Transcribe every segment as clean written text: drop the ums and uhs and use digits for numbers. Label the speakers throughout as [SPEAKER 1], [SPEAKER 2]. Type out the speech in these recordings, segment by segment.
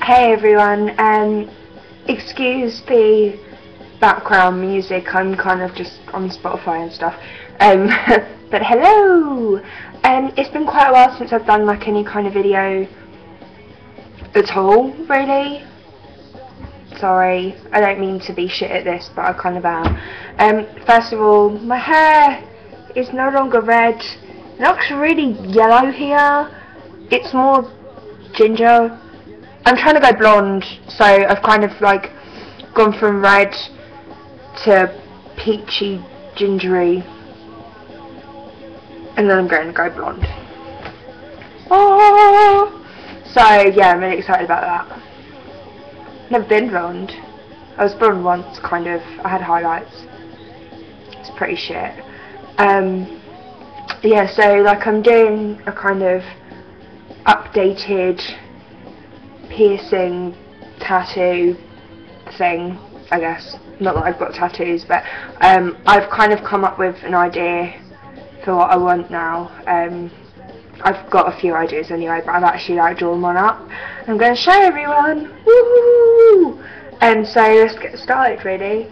[SPEAKER 1] Hey everyone, excuse the background music, I'm kind of just on Spotify and stuff, but hello! It's been quite a while since I've done like any kind of video at all, really. Sorry, I don't mean to be shit at this, but I kind of am. First of all, my hair is no longer red, it looks really yellow here, it's more ginger. I'm trying to go blonde, so I've kind of like gone from red to peachy, gingery, and then I'm going to go blonde. Oh! So yeah, I'm really excited about that. Never been blonde. I was blonde once, kind of. I had highlights. It's pretty shit. Yeah, so like I'm doing a kind of updated piercing tattoo thing, I guess. Not that I've got tattoos, but I've kind of come up with an idea for what I want now. I've got a few ideas anyway, but I've actually like drawn one up. I'm going to show everyone. Woohoo! So let's get started really.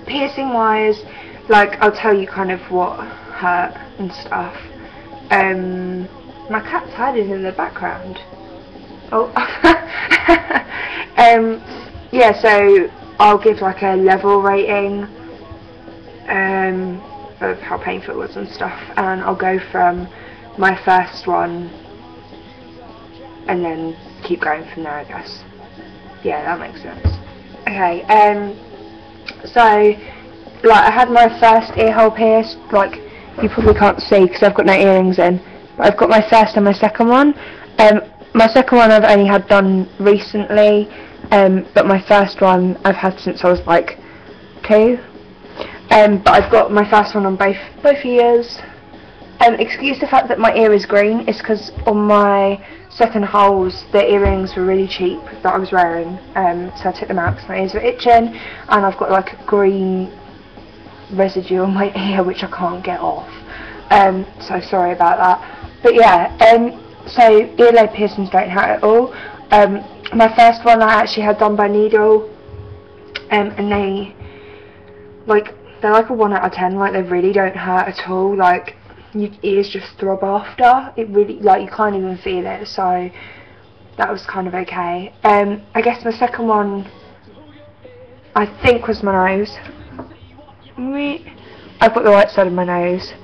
[SPEAKER 1] Piercing wise, like I'll tell you kind of what hurt and stuff. My cat's hiding in the background. Oh, yeah, so I'll give like a level rating of how painful it was and stuff, and I'll go from my first one and then keep going from there, I guess. Yeah, that makes sense. Okay, so like I had my first ear hole pierced, like you probably can't see because I've got no earrings in, but I've got my first and my second one. My second one I've only had done recently, but my first one I've had since I was like 2. But I've got my first one on both ears. Excuse the fact that my ear is green, it's because on my second holes the earrings were really cheap that I was wearing, so I took them out because my ears were itching, and I've got like a green residue on my ear which I can't get off. So sorry about that. But yeah, so earlobe piercings don't hurt at all. My first one I actually had done by needle, and they're like a 1 out of 10, like they really don't hurt at all, like your ears just throb after, it really, like you can't even feel it, so that was kind of okay. I guess my second one I think was my nose. I've got the right side of my nose.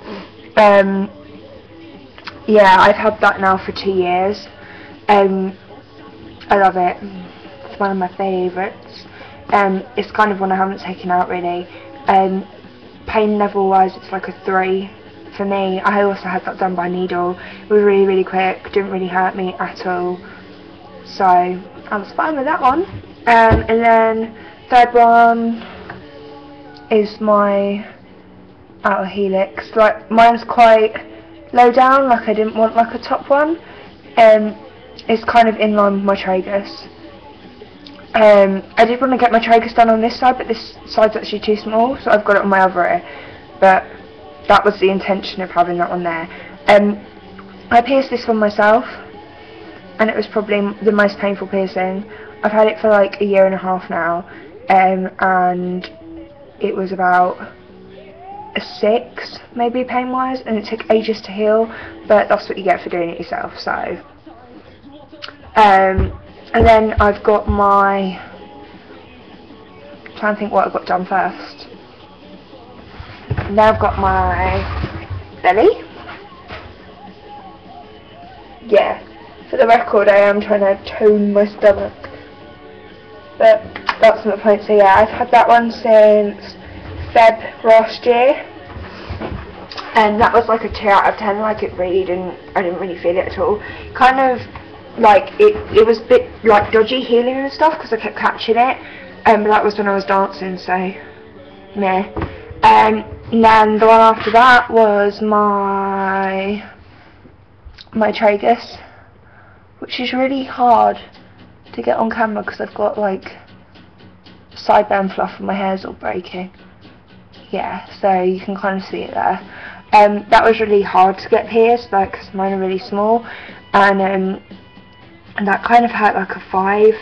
[SPEAKER 1] Yeah, I've had that now for 2 years. I love it. It's one of my favourites. It's kind of one I haven't taken out really. Pain level wise, it's like a 3 for me. I also had that done by needle. It was really, really quick. Didn't really hurt me at all. So I was fine with that one. And then third one is my outer helix. Like mine's quite low down, like I didn't want like a top one. It's kind of in line with my tragus. I did want to get my tragus done on this side, but this side's actually too small, so I've got it on my other ear. But that was the intention of having that one there. I pierced this one myself, and it was probably the most painful piercing. I've had it for like a 1.5 years now, and it was about a 6 maybe pain wise, and it took ages to heal, but that's what you get for doing it yourself. So and then I've got my, I'm trying to think what I've got done first. Now I've got my belly. Yeah, for the record I am trying to tone my stomach, but that's not the point. So yeah, I've had that one since Feb last year, and that was like a 2 out of 10. Like it really I didn't really feel it at all. Kind of like it was a bit like dodgy healing and stuff because I kept catching it, but that was when I was dancing, so meh. And then the one after that was my tragus, which is really hard to get on camera because I've got like sideband fluff and my hair's all breaking. Yeah, so you can kind of see it there. That was really hard to get pierced, like, because mine are really small, and and that kind of hurt like a 5.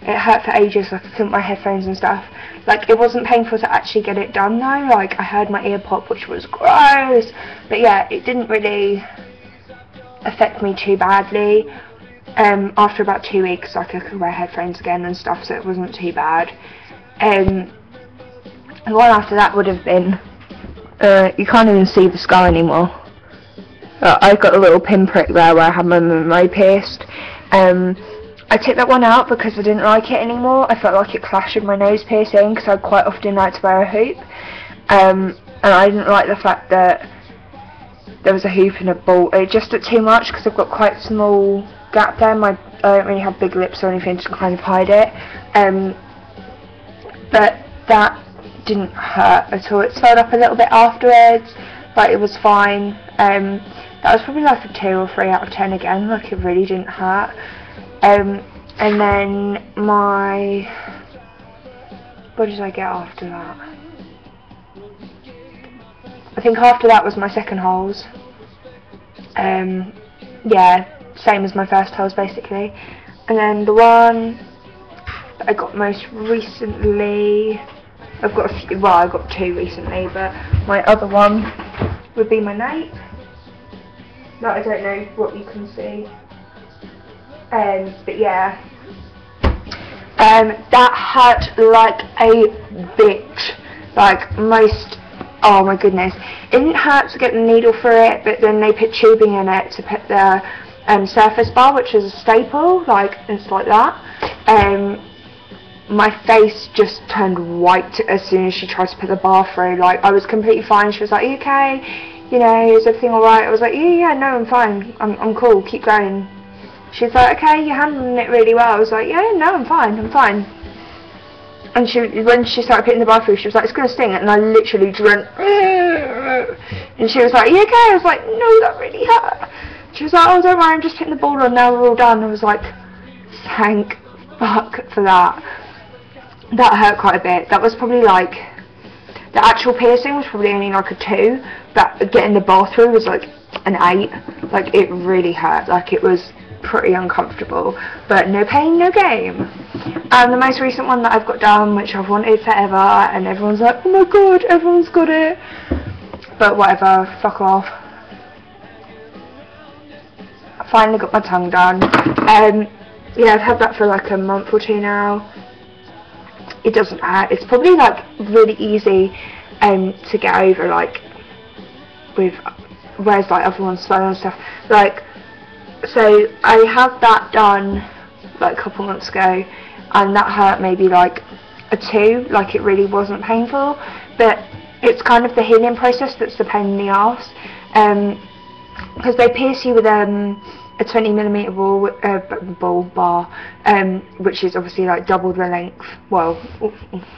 [SPEAKER 1] It hurt for ages, like I couldn't wear headphones and stuff. Like, it wasn't painful to actually get it done though. Like, I heard my ear pop, which was gross. But yeah, it didn't really affect me too badly. After about 2 weeks, like, I could wear headphones again and stuff, so it wasn't too bad. The one after that would have been, you can't even see the scar anymore. I got a little pinprick there where I had my Momo pierced. I took that one out because I didn't like it anymore. I felt like it clashed with my nose piercing because I quite often like to wear a hoop. And I didn't like the fact that there was a hoop and a ball. It just looked too much because I've got quite a small gap there. I don't really have big lips or anything to kind of hide it. But that didn't hurt at all. It swelled up a little bit afterwards, but it was fine. That was probably like a 2 or 3 out of 10 again. Like, it really didn't hurt. And then what did I get after that? I think after that was my second holes. Yeah, same as my first holes basically. And then the one that I got most recently, I've got a few, well, I got 2 recently, but my other one would be my nape. That I don't know what you can see. But yeah, that hurt like a bitch, like most, oh my goodness. It didn't hurt to get the needle through it, but then they put tubing in it to put the surface bar, which is a staple, like, it's like that. My face just turned white as soon as she tried to put the bar through. Like, I was completely fine. She was like, "Are you okay? You know, is everything alright?" I was like, yeah, no, I'm fine. I'm cool, keep going. She's like, "Okay, you're handling it really well." I was like, "Yeah, no, I'm fine. And when she started putting the bar through, she was like, "It's going to sting," and I literally just went, and she was like, "You okay?" I was like, "No, that really hurt." She was like, "Oh, don't worry, I'm just putting the ball on, now we're all done." I was like, thank fuck for that. That hurt quite a bit. That was probably like, the actual piercing was probably only like a 2, but getting the bar through was like an 8. Like, it really hurt. Like, it was pretty uncomfortable, but no pain, no game. And the most recent one that I've got done, which I've wanted forever, and everyone's like, "Oh my god, everyone's got it," but whatever, fuck off. I finally got my tongue done. Yeah, I've had that for like a month or 2 now. It doesn't hurt. It's probably like really easy to get over, like, with, whereas like other ones swell and stuff. Like, so I had that done like a couple months ago, and that hurt maybe like a 2, like, it really wasn't painful, but it's kind of the healing process that's the pain in the arse, because they pierce you with a 20mm ball bar, which is obviously like double the length. Well,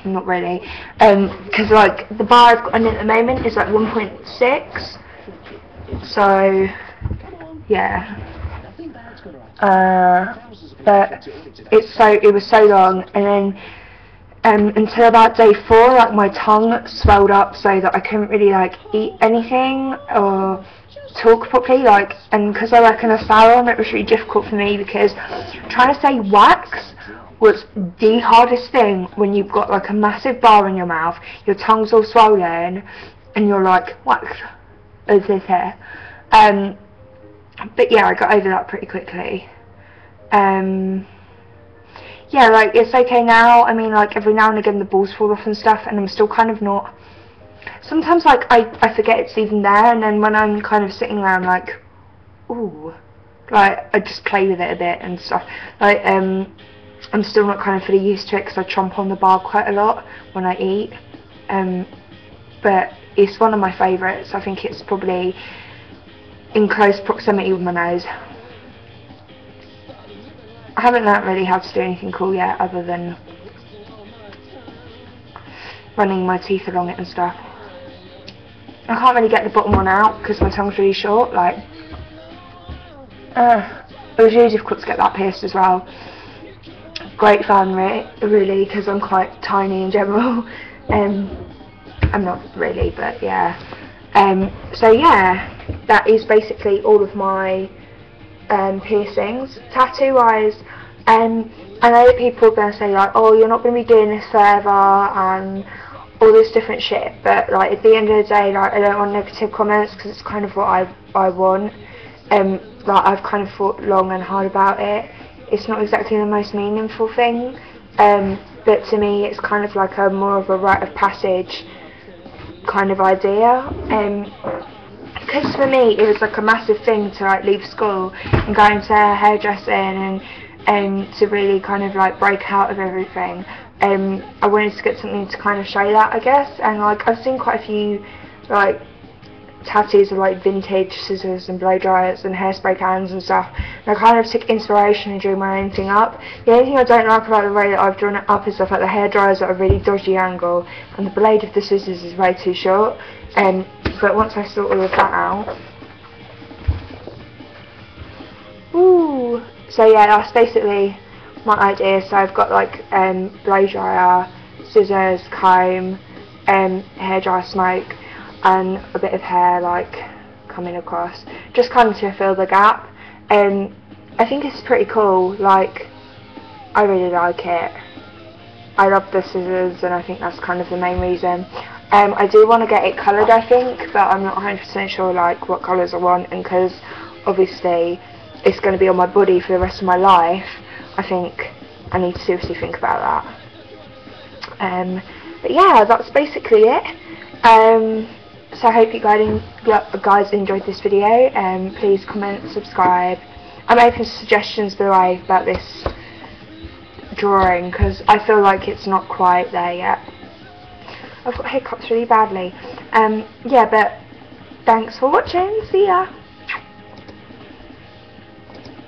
[SPEAKER 1] not really, because like the bar I've got on at the moment is like 1.6, so yeah. But it was so long, and then until about day 4, like, my tongue swelled up so that I couldn't really like eat anything or talk properly, like, and because I work in a salon, it was really difficult for me because trying to say wax was the hardest thing when you've got like a massive bar in your mouth, your tongue's all swollen, and you're like, wax is this here. But yeah, I got over that pretty quickly. Yeah, like, it's okay now. I mean, like, every now and again the balls fall off and stuff, and I'm still kind of not, sometimes like I forget it's even there, and then when I'm kind of sitting there I'm like, ooh, like, I just play with it a bit and stuff. Like, I'm still not kind of fully used to it because I tromp on the bar quite a lot when I eat, but it's one of my favourites. I think it's probably in close proximity with my nose. I haven't learnt really how to do anything cool yet, other than running my teeth along it and stuff. I can't really get the bottom one out because my tongue's really short. Like, it was really difficult to get that pierced as well. Great fun, really, because I'm quite tiny in general. I'm not really, but yeah. So yeah, that is basically all of my piercings. Tattoo wise, I know that people are going to say like, oh, you're not going to be doing this forever and all this different shit, but like at the end of the day, like I don't want negative comments because it's kind of what I want. Like I've kind of thought long and hard about it. It's not exactly the most meaningful thing, but to me it's kind of like a more of a rite of passage kind of idea. Because for me it was like a massive thing to like leave school and go into hairdressing and to really kind of like break out of everything. I wanted to get something to kind of show that, I guess, and like I've seen quite a few like tattoos of like vintage scissors and blow dryers and hairspray cans and stuff, and I kind of took inspiration and drew my own thing up. The only thing I don't like about the way that I've drawn it up is the fact the hair dryers at a really dodgy angle and the blade of the scissors is way too short, but once I sort all of that out, ooh, so yeah, that's basically my idea. So I've got like blow dryer, scissors, comb, hairdryer smoke, and a bit of hair like coming across, just kind of to fill the gap. I think it's pretty cool. Like I really like it. I love the scissors, and I think that's kind of the main reason. I do want to get it coloured, I think, but I'm not 100% sure like what colours I want, and because obviously it's going to be on my body for the rest of my life, I think I need to seriously think about that. But yeah, that's basically it. So I hope you guys enjoyed this video. Please comment, subscribe. I'm open to suggestions below about this drawing because I feel like it's not quite there yet. I've got hiccups really badly. Yeah, but thanks for watching. See ya.